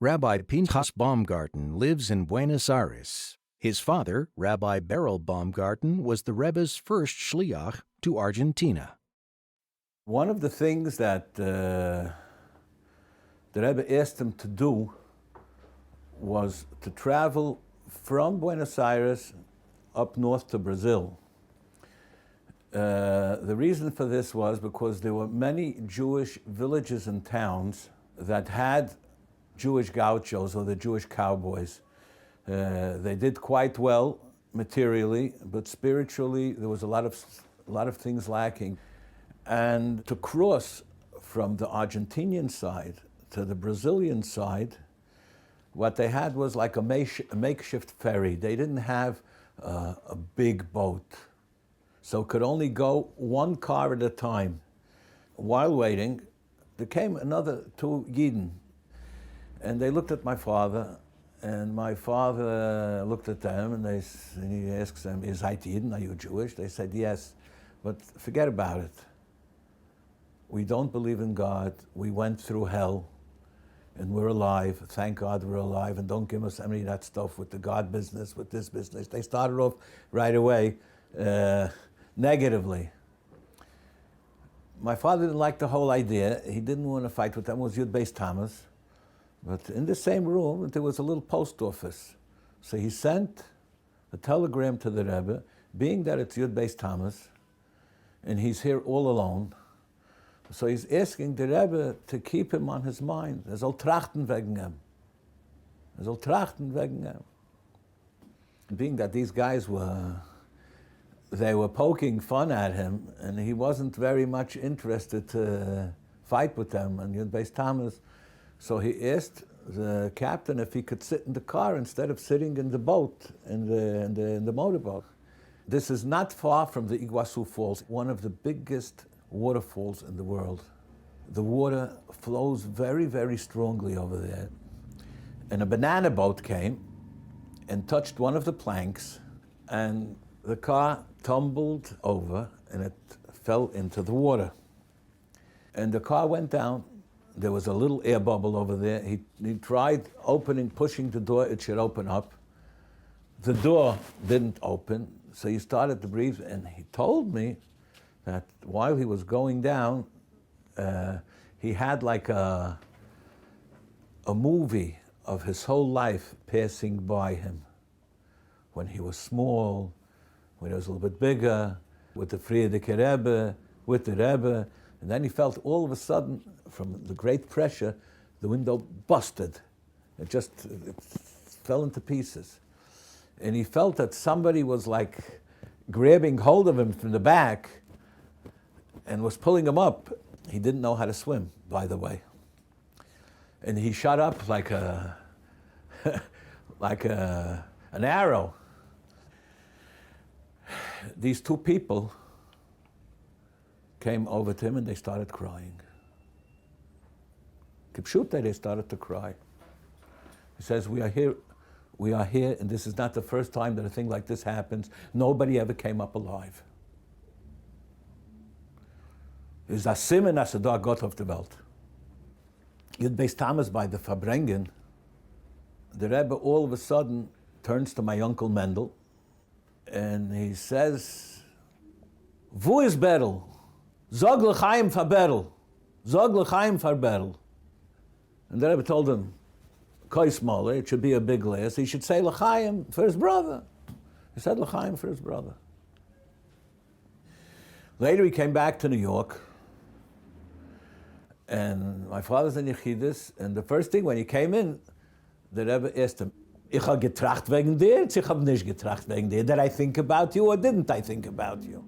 Rabbi Pinchas Baumgarten lives in Buenos Aires. His father, Rabbi BEREL Baumgarten, was the Rebe's first shliach to Argentina. One of the things that the Rebbe asked him to do was to travel from Buenos Aires up north to Brazil. The reason for this was because there were many Jewish villages and towns that had Jewish gauchos, or the Jewish cowboys. They did quite well materially, but spiritually there was a lot of things lacking. And to cross from the Argentinian side to the Brazilian side, what they had was like a makeshift ferry. They didn't have a big boat, so could only go one car at a time. While waiting, there came another two Yidden, and they looked at my father, and my father looked at them, and he asks them, "Is it Yidden? Are you Jewish?" They said, "Yes, but forget about it. We don't believe in God. We went through hell, and we're alive. Thank God we're alive, and don't give us any of that stuff with the God business, with this business." They started off right away negatively. My father didn't like the whole idea. He didn't want to fight with them. It was Yud Beis Tammuz. But in the same room, there was a little post office. So he sent a telegram to the Rebbe, being that it's Yud Beis Tammuz, and he's here all alone. So he's asking the Rebbe to keep him on his mind. Soll trachten wegen ihm. Soll trachten wegen ihm. Being that these guys were poking fun at him, and he wasn't very much interested to fight with them on Yud Beis Tammuz. So he asked the captain if he could sit in the car instead of sitting in the boat, in the motorboat. This is not far from the Iguazu Falls, one of the biggest waterfalls in the world. The water flows very, very strongly over there. And a banana boat came and touched one of the planks, and the car tumbled over and it fell into the water. And the car went down. There was a little air bubble over there. He tried pushing the door, it should open up. The door didn't open, so he started to breathe, and he told me that while he was going down, he had like a movie of his whole life passing by him. When he was small, when he was a little bit bigger, with the Frierdiker Rebbe, with the Rebbe, and then he felt all of a sudden, from the great pressure, the window busted. It fell into pieces. And he felt that somebody was like grabbing hold of him from the back and was pulling him up. He didn't know how to swim, by the way. And he shot up like an arrow. These two people came over to him and they started crying. Kipshute, they started to cry. He says, we are here, and this is not the first time that a thing like this happens. Nobody ever came up alive. Is a Simen as a da Gott auf der Welt. Yud Beis Tammuz by the Verbrengen, the Rebbe all of a sudden turns to my uncle Mendel, and he says, "Wo is Berel? Zog l'chaim for Berel. Zog l'chaim for Berel." And the Rebbe told him, "Koi smaller, it should be a big glass. He should say l'chaim for his brother." He said l'chaim for his brother. Later he came back to New York, and my father's in Yechidus, and the first thing when he came in, the Rebbe asked him, "Ich habe getracht wegen dir, ich habe nicht getracht wegen dir. Did I think about you or didn't I think about you?"